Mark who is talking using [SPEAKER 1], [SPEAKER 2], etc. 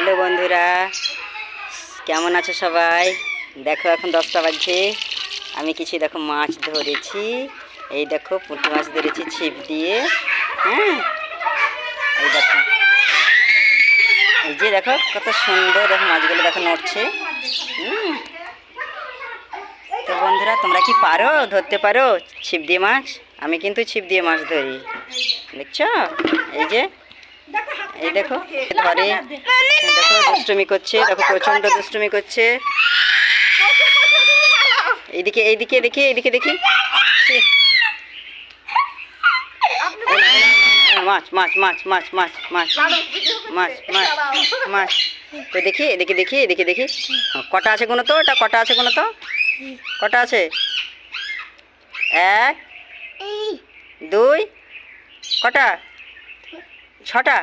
[SPEAKER 1] Hello বন্ধুরা, কেমন আছো সবাই? দেখো এখন 10টা বাজছে। আমি কিছু দেখো মাছ ধরেছি। এই দেখো পুঁটি মাছ ধরেছি ছিপ দিয়ে। হ্যাঁ, এই দেখো, এই যে দেখো কত সুন্দর, দেখো মাছগুলো দেখো নড়ছে। তো বন্ধুরা, তোমরা কি পারো, ধরতে পারো ছিপ দিয়ে মাছ? আমি কিন্তু ছিপ দিয়ে মাছ ধরি, দেখছো? এই যে, এই দেখো ধরে, দেখো দুষ্টুমি করছে, দেখো প্রচন্ড দুষ্টুমি করছে। এইদিকে এইদিকে দেখি, এইদিকে দেখি, মাছ মাছ মাছ মাছ মাছ মাছ মাছ মাছ মাছ। তো দেখি এদিকে দেখি, এদিকে দেখি কটা আছে কোনো তো, এটা কটা আছে কোনো তো, কটা আছে? 1 2 কটা? 6টা।